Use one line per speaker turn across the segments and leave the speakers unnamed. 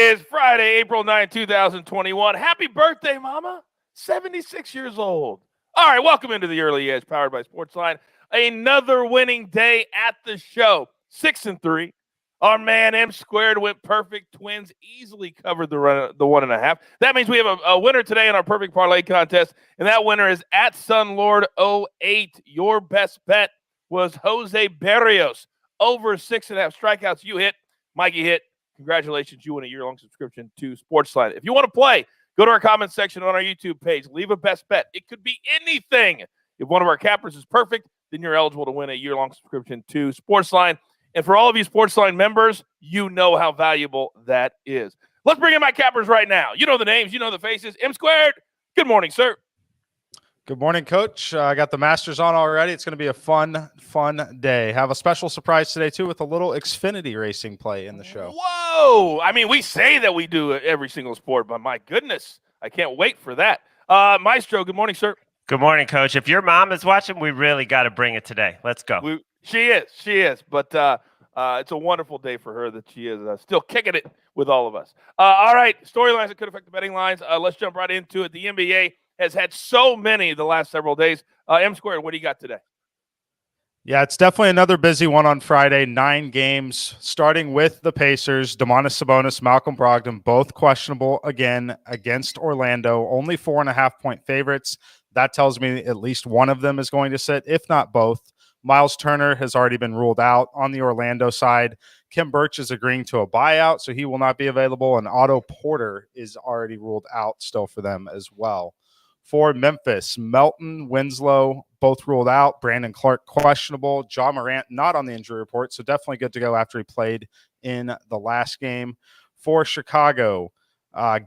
is Friday, April 9, 2021. Happy birthday, Mama. 76 years old. All right, welcome into the Early Edge, powered by SportsLine. Another winning day at the show. 6-3. Our man M Squared went perfect. Twins easily covered the 1.5. That means we have a winner today in our perfect parlay contest, and that winner is at Sunlord08. Your best bet was Jose Berrios. Over 6.5 strikeouts. You hit. Mikey hit. Congratulations. You win a year-long subscription to SportsLine. If you want to play, go to our comments section on our YouTube page. Leave a best bet. It could be anything. If one of our cappers is perfect, then you're eligible to win a year-long subscription to SportsLine. And for all of you SportsLine members, you know how valuable that is. Let's bring in my cappers right now. You know the names. You know the faces. M Squared, good morning, sir.
Good morning, Coach. I got the Masters on already. It's going to be a fun day. Have a special surprise today, too, with a little Xfinity racing play in the show.
Whoa! I mean, we say that we do every single sport, but my goodness, I can't wait for that. Maestro, good morning, sir.
Good morning, Coach. If your mom is watching, we really got to bring it today. Let's go.
She is. But it's a wonderful day for her that she is still kicking it with all of us. All right, storylines that could affect the betting lines. Let's jump right into it. The NBA has had so many the last several days. M Squared, what do you got today?
Yeah, it's definitely another busy one on Friday. 9 games, starting with the Pacers. Domantas Sabonis, Malcolm Brogdon, both questionable again against Orlando. Only 4.5-point favorites. That tells me at least one of them is going to sit, if not both. Miles Turner has already been ruled out on the Orlando side. Kim Birch is agreeing to a buyout, so he will not be available. And Otto Porter is already ruled out still for them as well. For Memphis, Melton, Winslow, both ruled out. Brandon Clark, questionable. Ja Morant, not on the injury report, so definitely good to go after he played in the last game. For Chicago,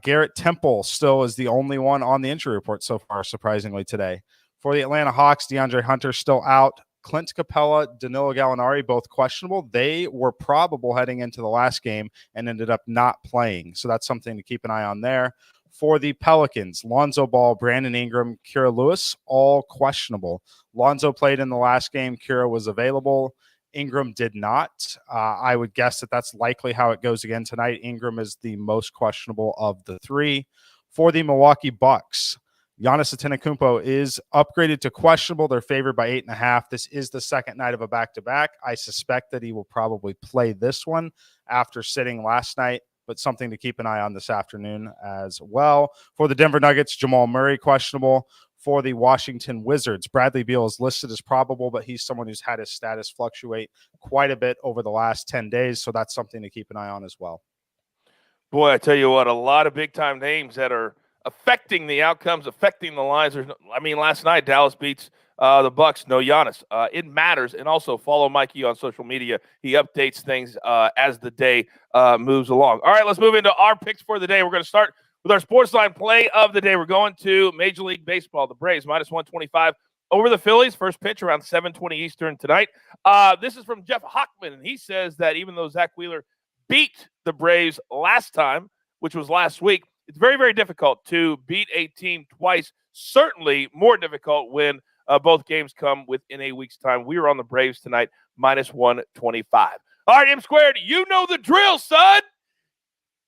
Garrett Temple still is the only one on the injury report so far, surprisingly, today. For the Atlanta Hawks, DeAndre Hunter still out. Clint Capella, Danilo Gallinari, both questionable. They were probable heading into the last game and ended up not playing, so that's something to keep an eye on there. For the Pelicans, Lonzo Ball, Brandon Ingram, Kira Lewis, all questionable. Lonzo played in the last game. Kira was available. Ingram did not. I would guess that that's likely how it goes again tonight. Ingram is the most questionable of the three. For the Milwaukee Bucks, Giannis Antetokounmpo is upgraded to questionable. They're favored by 8.5. This is the second night of a back-to-back. I suspect that he will probably play this one after sitting last night, but something to keep an eye on this afternoon as well. For the Denver Nuggets, Jamal Murray, questionable. For the Washington Wizards, Bradley Beal is listed as probable, but he's someone who's had his status fluctuate quite a bit over the last 10 days, so that's something to keep an eye on as well.
Boy, I tell you what, a lot of big-time names that are affecting the outcomes, affecting the lines. Last night, Dallas beats the Bucks. No Giannis. It matters. And also follow Mikey on social media. He updates things as the day moves along. All right, let's move into our picks for the day. We're going to start with our SportsLine play of the day. We're going to Major League Baseball. The Braves minus 125 over the Phillies. First pitch around 7:20 Eastern tonight. This is from Jeff Hockman, and he says that even though Zach Wheeler beat the Braves last time, which was last week, it's very, very difficult to beat a team twice. Certainly more difficult when both games come within a week's time. We are on the Braves tonight, minus 125. All right, M Squared, you know the drill, son.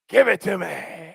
Give it to me.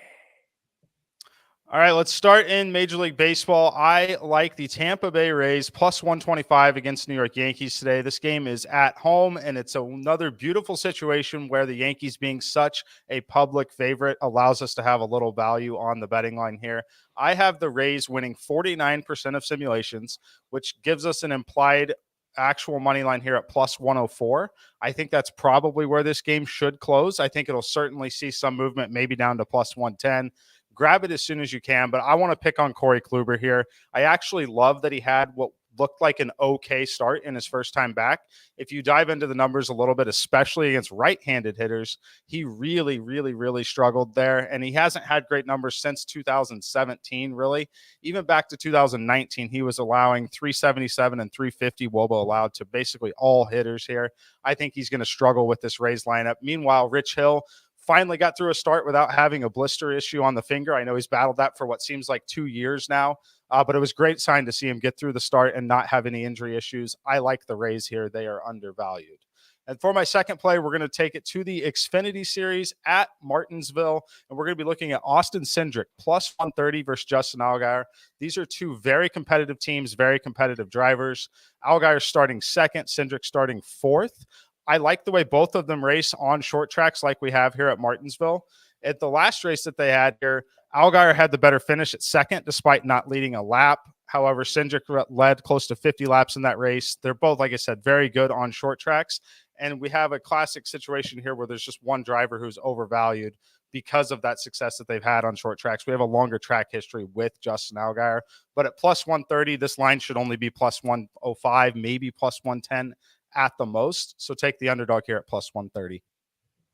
All right, let's start in Major League Baseball. I like the Tampa Bay Rays plus 125 against New York Yankees today. This game is at home, and it's another beautiful situation where the Yankees being such a public favorite allows us to have a little value on the betting line here. I have the Rays winning 49% of simulations, which gives us an implied actual money line here at plus 104. I think that's probably where this game should close. I think it'll certainly see some movement, maybe down to plus 110. Grab it as soon as you can, but I want to pick on Corey Kluber here. I actually love that he had what looked like an okay start in his first time back. If you dive into the numbers a little bit, especially against right-handed hitters, he really struggled there, and he hasn't had great numbers since 2017, really. Even back to 2019, he was allowing 377 and 350 WOBA allowed to basically all hitters here. I think he's going to struggle with this Rays lineup. Meanwhile, Rich Hill finally got through a start without having a blister issue on the finger. I know he's battled that for what seems like 2 years now, but it was a great sign to see him get through the start and not have any injury issues. I like the Rays here. They are undervalued. And for my second play, we're going to take it to the Xfinity Series at Martinsville, and we're going to be looking at Austin Cindric plus 130 versus Justin Allgaier. These are two very competitive teams, very competitive drivers. Allgaier starting second, Cindric starting fourth. I like the way both of them race on short tracks like we have here at Martinsville. At the last race that they had here, Allgaier had the better finish at second despite not leading a lap. However, Cindric led close to 50 laps in that race. They're both, like I said, very good on short tracks. And we have a classic situation here where there's just one driver who's overvalued because of that success that they've had on short tracks. We have a longer track history with Justin Allgaier. But at plus 130, this line should only be plus 105, maybe plus 110 at the most. So take the underdog here at plus 130.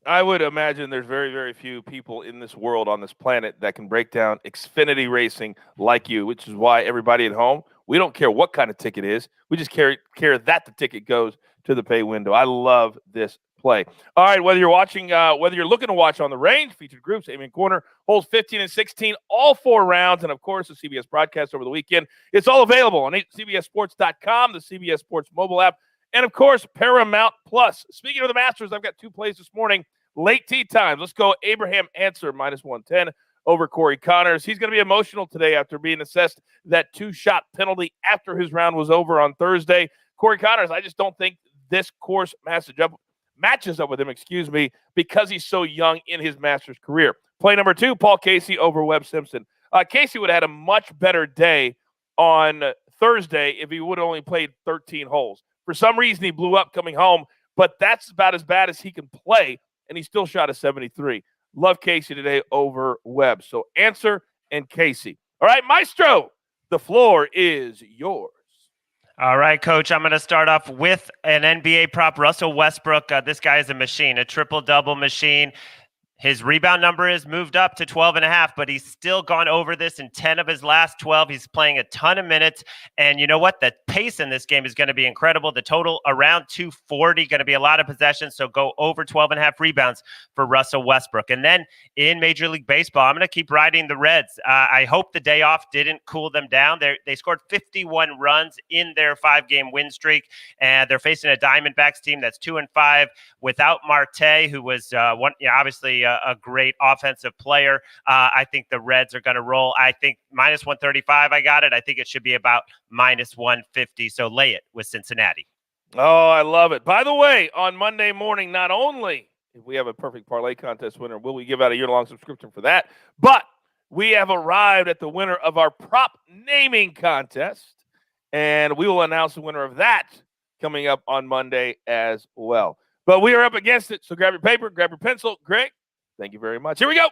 I would imagine there's very, very few people in this world, on this planet, that can break down Xfinity racing like you, which is why everybody at home, we don't care what kind of ticket it is. We just care that the ticket goes to the pay window. I love this play. All right, whether you're watching, whether you're looking to watch on the range, featured groups, Aiming Corner, holes 15 and 16, all 4 rounds, and of course the CBS broadcast over the weekend. It's all available on CBSSports.com, the CBS Sports mobile app, and of course Paramount Plus. Speaking of the Masters, I've got 2 plays this morning. Late tee time. Let's go Abraham Answer minus 110 over Corey Connors. He's going to be emotional today after being assessed that 2-shot penalty after his round was over on Thursday. Corey Connors, I just don't think this course matches up with him, because he's so young in his Masters career. Play number 2, Paul Casey over Webb Simpson. Casey would have had a much better day on Thursday if he would have only played 13 holes. For some reason, he blew up coming home, but that's about as bad as he can play, and he still shot a 73. Love Casey today over Webb. So Answer and Casey. All right, Maestro, the floor is yours.
All right, Coach, I'm going to start off with an NBA prop, Russell Westbrook. This guy is a machine, a triple-double machine. His rebound number is moved up to 12.5, but he's still gone over this in 10 of his last 12. He's playing a ton of minutes. And you know what? The pace in this game is going to be incredible. The total around 240, going to be a lot of possessions. So go over 12.5 rebounds for Russell Westbrook. And then in Major League Baseball, I'm going to keep riding the Reds. I hope the day off didn't cool them down. They scored 51 runs in their 5-game win streak. And they're facing a Diamondbacks team that's 2-5 without Marte, who was obviously a great offensive player. I think the Reds are going to roll. I think minus 135, I got it. I think it should be about minus 150. So lay it with Cincinnati.
Oh, I love it. By the way, on Monday morning, not only if we have a perfect parlay contest winner, will we give out a year-long subscription for that, but we have arrived at the winner of our prop naming contest, and we will announce the winner of that coming up on Monday as well. But we are up against it, so grab your paper, grab your pencil. Greg, thank you very much. Here we go.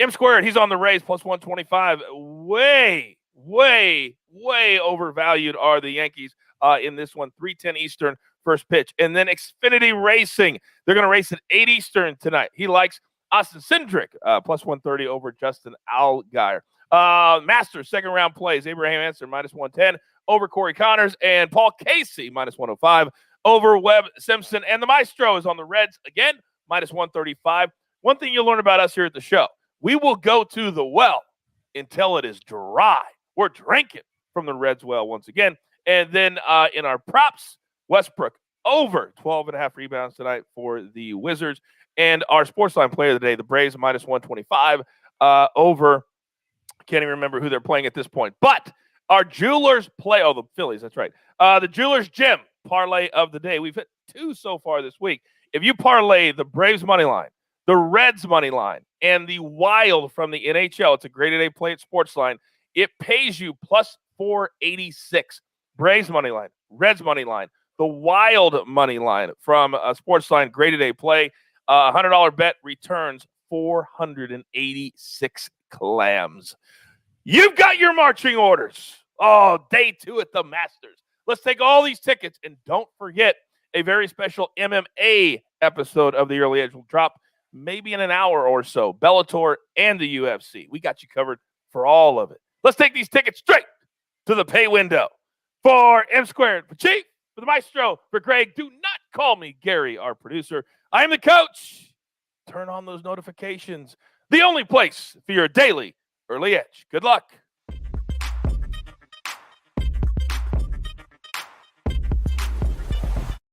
M squared, he's on the Rays, plus 125. Way, way, way overvalued are the Yankees in this one. 3:10 Eastern, first pitch. And then Xfinity Racing, they're going to race at 8 Eastern tonight. He likes Austin Cindric, plus 130 over Justin Allgaier. Masters, second round plays, Abraham Answer, minus 110 over Corey Connors, and Paul Casey, minus 105 over Webb Simpson. And the Maestro is on the Reds again, minus 135. One thing you'll learn about us here at the show, we will go to the well until it is dry. We're drinking from the Reds well once again. And then in our props, Westbrook over 12.5 rebounds tonight for the Wizards. And our SportsLine player of the day, the Braves, minus 125 over, I can't even remember who they're playing at this point. But our Jewelers play, the Phillies, that's right. The Jewelers Gym parlay of the day. We've hit 2 so far this week. If you parlay the Braves money line, the Reds money line, and the Wild from the NHL, it's a great day play at SportsLine, it pays you plus 486. Braves money line, Reds money line, the Wild money line from SportsLine, great day play. $100 bet returns 486 clams. You've got your marching orders. Oh, day 2 at the Masters. Let's take all these tickets, and don't forget a very special MMA episode of the Early Edge will drop maybe in an hour or so. Bellator and the UFC. We got you covered for all of it. Let's take these tickets straight to the pay window. For M squared, for Chief, for the Maestro, for Greg, do not call me Gary, our producer. I am the coach. Turn on those notifications. The only place for your daily Early Edge. Good luck.